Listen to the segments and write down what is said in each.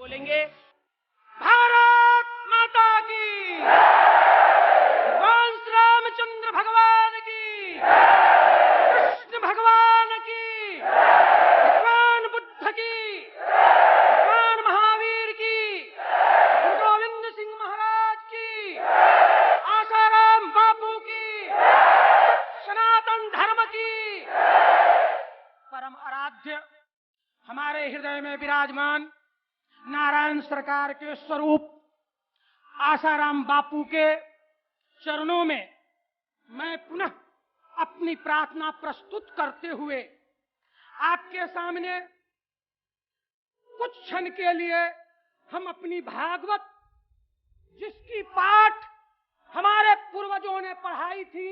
बोलेंगे भारत माता की, भगवान श्री रामचंद्र भगवान की, कृष्ण भगवान की, भगवान बुद्ध की, भगवान महावीर की, गुरु गोविंद सिंह महाराज की, आसाराम बापू की, सनातन धर्म की। परम आराध्य हमारे हृदय में विराजमान नारायण सरकार के स्वरूप आसाराम बापू के चरणों में मैं पुनः अपनी प्रार्थना प्रस्तुत करते हुए आपके सामने कुछ क्षण के लिए हम अपनी भागवत, जिसकी पाठ हमारे पूर्वजों ने पढ़ाई थी,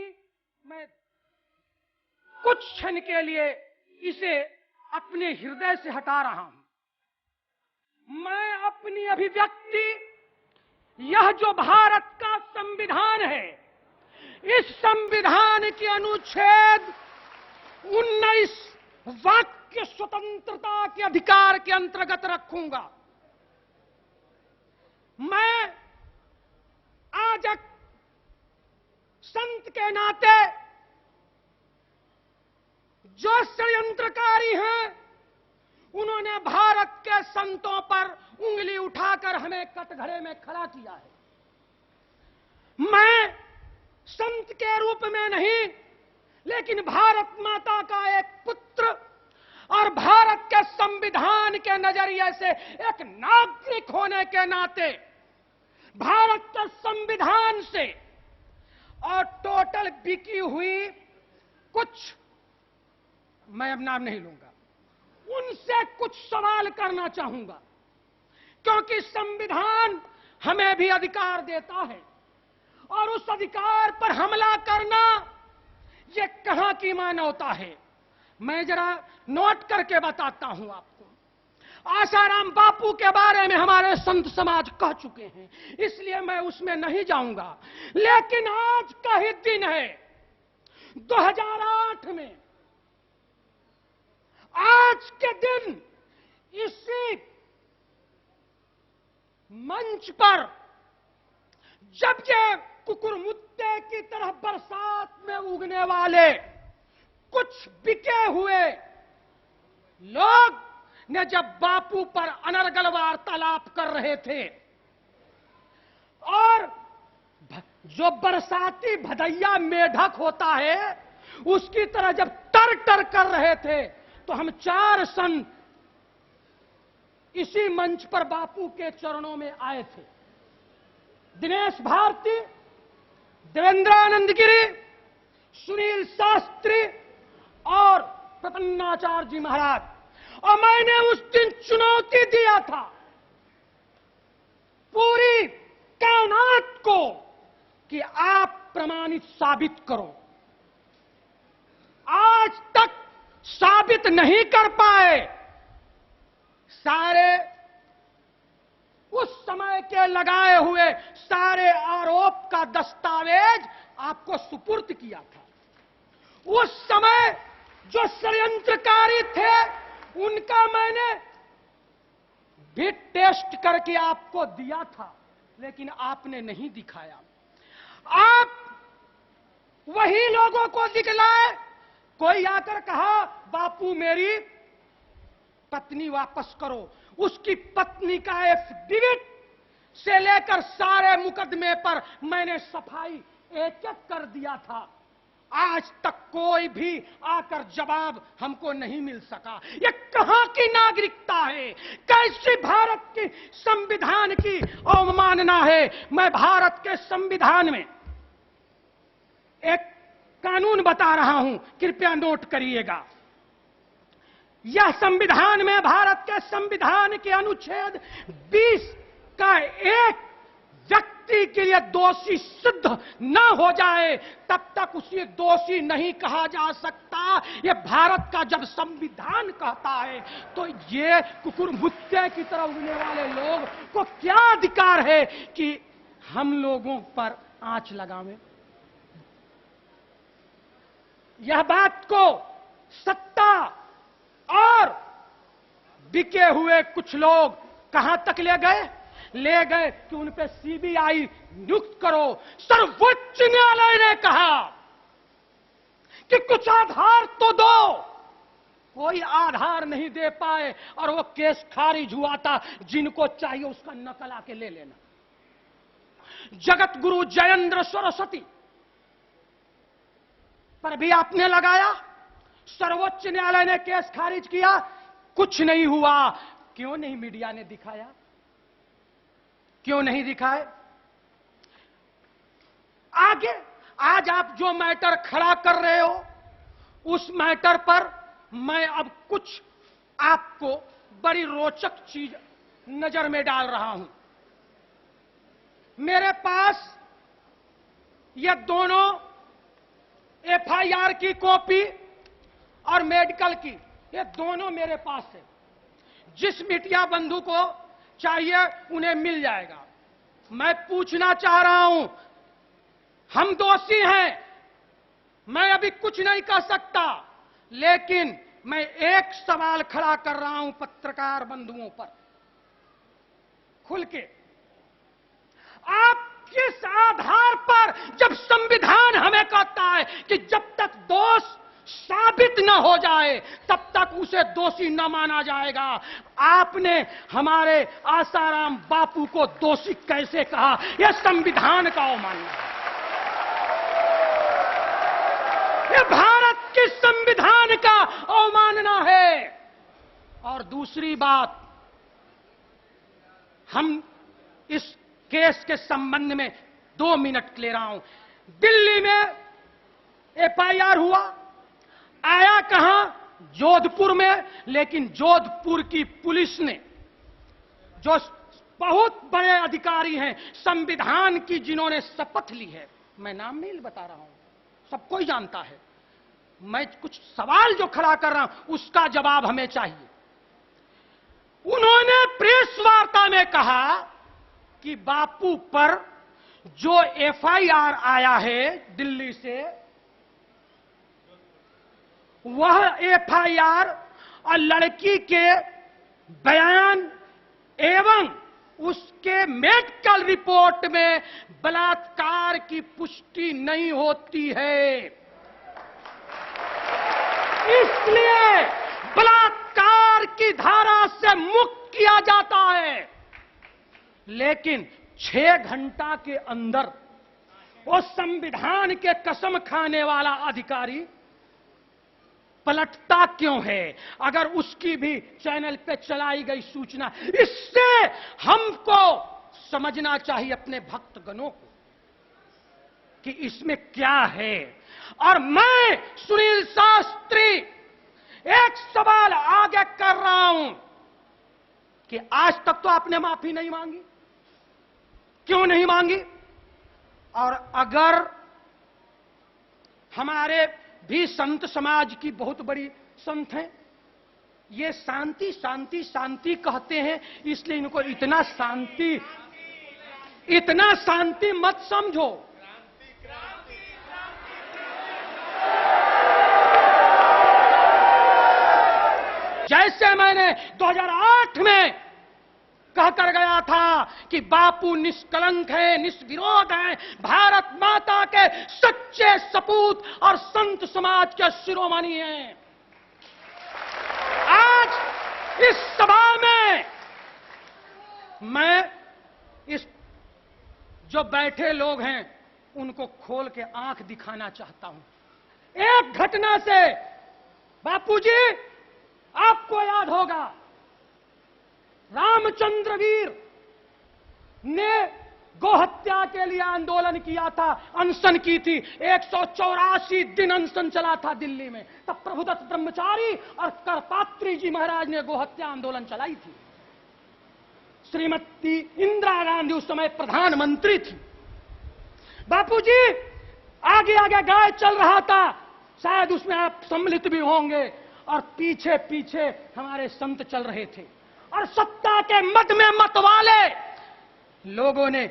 मैं कुछ क्षण के लिए इसे अपने हृदय से हटा रहा हूं। मैं अपनी अभिव्यक्ति, यह जो भारत का संविधान है, इस संविधान के अनुच्छेद 19 वाक्य स्वतंत्रता के अधिकार के अंतर्गत रखूंगा। मैं आज एक संत के नाते जो षड्यंत्रकारी हैं, उन्होंने भारत के संतों पर उंगली उठाकर हमें कटघरे में खड़ा किया है। मैं संत के रूप में नहीं, लेकिन भारत माता का एक पुत्र और भारत के संविधान के नजरिए से एक नागरिक होने के नाते भारत के संविधान से और टोटल बिकी हुई कुछ, मैं अब नाम नहीं लूंगा, उनसे कुछ सवाल करना चाहूंगा, क्योंकि संविधान हमें भी अधिकार देता है और उस अधिकार पर हमला करना ये कहां की मानवता है। मैं जरा नोट करके बताता हूं आपको। आसाराम बापू के बारे में हमारे संत समाज कह चुके हैं, इसलिए मैं उसमें नहीं जाऊंगा। लेकिन आज का ही दिन है, 2008 में, आज के दिन इसी मंच पर जब ये कुकुरमुत्ते की तरह बरसात में उगने वाले कुछ बिके हुए लोग ने जब बापू पर अनर्गल वार्तालाप कर रहे थे और जो बरसाती भदैया मेढक होता है उसकी तरह जब टर टर कर रहे थे, तो हम चार संत इसी मंच पर बापू के चरणों में आए थे। दिनेश भारती, देवेंद्रानंद गिरी, सुनील शास्त्री और प्रपन्नाचार्य जी महाराज, और मैंने उस दिन चुनौती दिया था पूरी कायनात को कि आप प्रमाणित साबित करो। आज तक साबित नहीं कर पाए। सारे उस समय के लगाए हुए सारे आरोप का दस्तावेज आपको सुपुर्द किया था। उस समय जो षड्यंत्रकारी थे उनका मैंने भी टेस्ट करके आपको दिया था, लेकिन आपने नहीं दिखाया। आप वही लोगों को दिखलाए। कोई आकर कहा बापू मेरी पत्नी वापस करो, उसकी पत्नी का एफिडेविट से लेकर सारे मुकदमे पर मैंने सफाई एक एक कर दिया था। आज तक कोई भी आकर जवाब हमको नहीं मिल सका। ये कहां की नागरिकता है? कैसी भारत की संविधान की अवमानना है? मैं भारत के संविधान में एक कानून बता रहा हूं, कृपया नोट करिएगा। यह संविधान में, भारत के संविधान के अनुच्छेद 20 का एक व्यक्ति के लिए दोषी सिद्ध न हो जाए तब तक उसे दोषी नहीं कहा जा सकता। यह भारत का जब संविधान कहता है तो ये कुकुरमुत्ते की तरह उगने वाले लोग को क्या अधिकार है कि हम लोगों पर आंच लगावें? यह बात को सत्ता और बिके हुए कुछ लोग कहां तक ले गए? ले गए कि उन पे सीबीआई नियुक्त करो। सर्वोच्च न्यायालय ने कहा कि कुछ आधार तो दो। कोई आधार नहीं दे पाए और वो केस खारिज हुआ था। जिनको चाहिए उसका नकल आके ले लेना। जगत गुरु जयेंद्र सरस्वती पर भी आपने लगाया, सर्वोच्च न्यायालय ने केस खारिज किया, कुछ नहीं हुआ। क्यों नहीं मीडिया ने दिखाया? क्यों नहीं दिखाए? आगे आज आप जो मैटर खड़ा कर रहे हो, उस मैटर पर मैं अब कुछ आपको बड़ी रोचक चीज नजर में डाल रहा हूं। मेरे पास ये दोनों एफआईआर की कॉपी और मेडिकल की, ये दोनों मेरे पास है। जिस मीडिया बंधु को चाहिए उन्हें मिल जाएगा। मैं पूछना चाह रहा हूं, हम दोषी हैं, मैं अभी कुछ नहीं कर सकता, लेकिन मैं एक सवाल खड़ा कर रहा हूं पत्रकार बंधुओं पर, खुल के। आप किस आधार पर, जब संविधान हमें कहता है कि जब तक दोष साबित न हो जाए तब तक उसे दोषी न माना जाएगा, आपने हमारे आसाराम बापू को दोषी कैसे कहा? यह संविधान का अवमानना है। यह भारत के संविधान का अवमानना है। और दूसरी बात, हम इस केस के संबंध में 2 मिनट ले रहा हूं। दिल्ली में एफआईआर हुआ, आया कहां? जोधपुर में। लेकिन जोधपुर की पुलिस ने, जो बहुत बड़े अधिकारी हैं संविधान की, जिन्होंने शपथ ली है, मैं नाम नहीं बता रहा हूं, सबको ही जानता है, मैं कुछ सवाल जो खड़ा कर रहा हूं उसका जवाब हमें चाहिए। उन्होंने प्रेस वार्ता में कहा कि बापू पर जो एफआईआर आया है दिल्ली से, वह एफआईआर और लड़की के बयान एवं उसके मेडिकल रिपोर्ट में बलात्कार की पुष्टि नहीं होती है, इसलिए बलात्कार की धारा से मुक्त किया जाता है। लेकिन 6 घंटा के अंदर वो संविधान के कसम खाने वाला अधिकारी पलटता क्यों है? अगर उसकी भी चैनल पे चलाई गई सूचना, इससे हमको समझना चाहिए अपने भक्तगणों को कि इसमें क्या है। और मैं सुनील शास्त्री एक सवाल आगे कर रहा हूं कि आज तक तो आपने माफी नहीं मांगी, क्यों नहीं मांगी? और अगर हमारे भी संत समाज की बहुत बड़ी संत हैं, ये शांति शांति शांति कहते हैं, इसलिए इनको इतना शांति मत समझो। जैसे मैंने 2008 में कहकर गया था कि बापू निष्कलंक है, निष्विरोध है, भारत माता के सच्चे सपूत और संत समाज के शिरोमणि हैं। आज इस सभा में मैं इस जो बैठे लोग हैं उनको खोल के आंख दिखाना चाहता हूं। एक घटना से, बापूजी आपको याद होगा, रामचंद्र वीर ने गोहत्या के लिए आंदोलन किया था, अनशन की थी, 184 दिन अनशन चला था दिल्ली में। तब प्रभुदत्त ब्रह्मचारी और करपात्री जी महाराज ने गोहत्या आंदोलन चलाई थी। श्रीमती इंदिरा गांधी उस समय प्रधानमंत्री थी। बापूजी आगे आगे गाय चल रहा था, शायद उसमें आप सम्मिलित भी होंगे, और पीछे पीछे हमारे संत चल रहे थे, और सत्ता के मद में मतवाले लोगों ने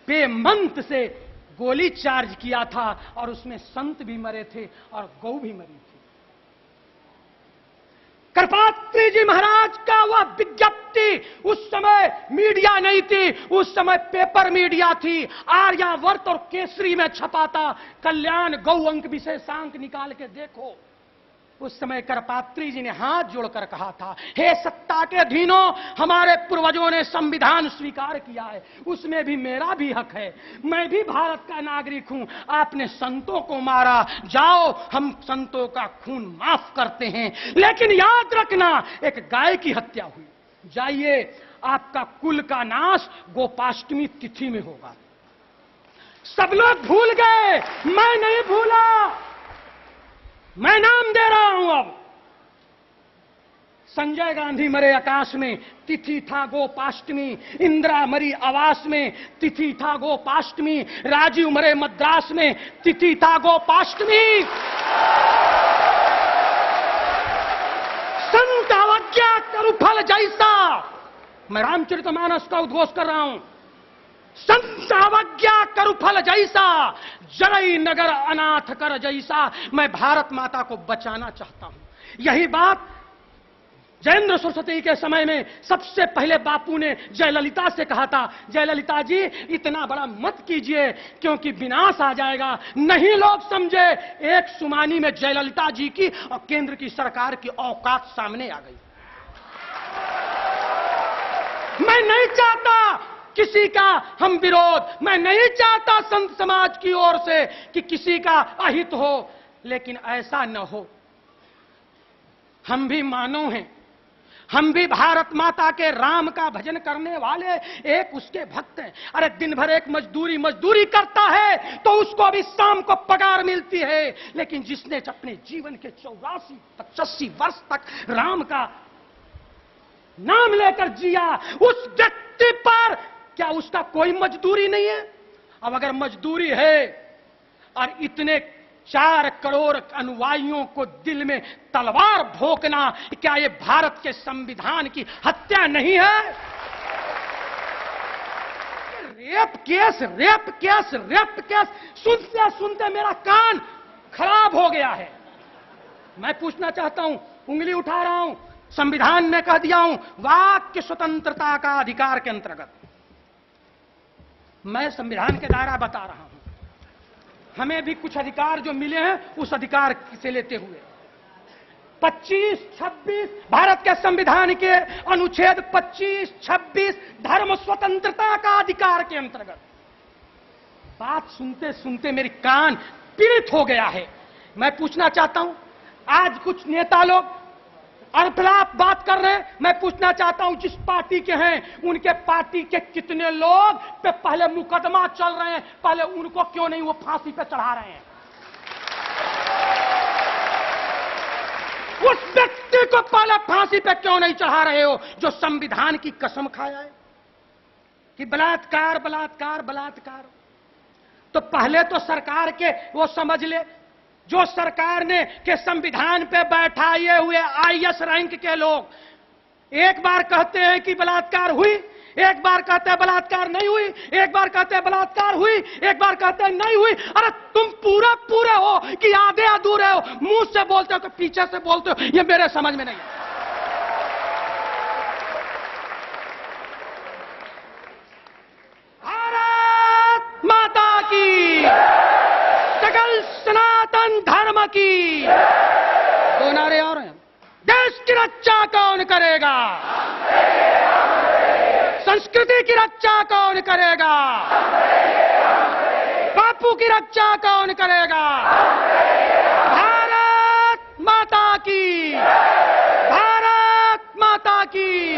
बेमंत से गोली चार्ज किया था, और उसमें संत भी मरे थे और गौ भी मरी थी। करपात्री जी महाराज का वह विज्ञप्ति, उस समय मीडिया नहीं थी, उस समय पेपर मीडिया थी, आर्यावर्त और केसरी में छपाता। कल्याण गौ अंक विशेषांक निकाल के देखो। उस समय करपात्री जी ने हाथ जोड़कर कहा था, हे सत्ता के अधीनों, हमारे पूर्वजों ने संविधान स्वीकार किया है, उसमें भी मेरा भी हक है, मैं भी भारत का नागरिक हूं। आपने संतों को मारा, जाओ हम संतों का खून माफ करते हैं, लेकिन याद रखना एक गाय की हत्या हुई, जाइए आपका कुल का नाश गोपाष्टमी तिथि में होगा। सब लोग भूल गए, मैं नहीं भूला, मैं नाम दे रहा हूं। अब संजय गांधी मरे आकाश में, तिथि था गोपाष्टमी। इंदिरा मरी आवास में, तिथि था गोपाष्टमी। राजीव मरे मद्रास में, तिथि था गोपाष्टमी। संत अवज्ञा करुफल जैसा, मैं रामचरितमानस का उद्घोष कर रहा हूं, संत अवज्ञा करुफल जैसा, जरई नगर अनाथ कर जैसा। मैं भारत माता को बचाना चाहता हूं। यही बात जयेंद्र सरस्वती के समय में सबसे पहले बापू ने जयललिता से कहा था, जयललिता जी इतना बड़ा मत कीजिए क्योंकि विनाश आ जाएगा। नहीं लोग समझे, एक सुमानी में जयललिता जी की और केंद्र की सरकार की औकात सामने आ गई। मैं नहीं चाहता किसी का हम विरोध, मैं नहीं चाहता संत समाज की ओर से कि किसी का अहित हो, लेकिन ऐसा न हो। हम भी मानव हैं, हम भी भारत माता के राम का भजन करने वाले एक उसके भक्त हैं। अरे दिन भर एक मजदूरी करता है तो उसको भी शाम को पगार मिलती है, लेकिन जिसने अपने जीवन के 84-85 वर्ष तक राम का नाम लेकर जिया, उस व्यक्ति पर क्या उसका कोई मजदूरी नहीं है? अब अगर मजदूरी है और इतने 4 करोड़ अनुयायियों को दिल में तलवार भोंकना, क्या ये भारत के संविधान की हत्या नहीं है? रेप केस सुनते सुनते मेरा कान खराब हो गया है। मैं पूछना चाहता हूं, उंगली उठा रहा हूं, संविधान ने कह दिया हूं वाक्य स्वतंत्रता का अधिकार के अंतर्गत मैं संविधान के दायरा बता रहा हूं। हमें भी कुछ अधिकार जो मिले हैं उस अधिकार से लेते हुए 25-26 भारत के संविधान के अनुच्छेद 25-26 धर्म स्वतंत्रता का अधिकार के अंतर्गत। बात सुनते सुनते मेरी कान पीड़ित हो गया है। मैं पूछना चाहता हूं, आज कुछ नेता लोग अरफलाप बात कर रहे हैं, मैं पूछना चाहता हूं जिस पार्टी के हैं उनके पार्टी के कितने लोग पे पहले मुकदमा चल रहे हैं, पहले उनको क्यों नहीं वो फांसी पे चढ़ा रहे हैं? उस व्यक्ति को पहले फांसी पे क्यों नहीं चढ़ा रहे हो जो संविधान की कसम खाया है कि बलात्कार बलात्कार बलात्कार? तो पहले तो सरकार के वो समझ ले, जो सरकार ने के संविधान पे बैठाए हुए आईएएस रैंक के लोग एक बार कहते हैं कि बलात्कार हुई, एक बार कहते हैं बलात्कार नहीं हुई, एक बार कहते हैं बलात्कार हुई, एक बार कहते हैं नहीं हुई। अरे तुम पूरे हो कि आधे अधूरे हो? मुंह से बोलते हो कि पीछे से बोलते हो, ये मेरे समझ में नहीं है। भारत माता की, सकल सनातन धर्म की। 2 नारे और हैं। देश की रक्षा कौन करेगा? संस्कृति की रक्षा कौन करेगा? बापू की रक्षा कौन करेगा? भारत माता की, भारत माता की।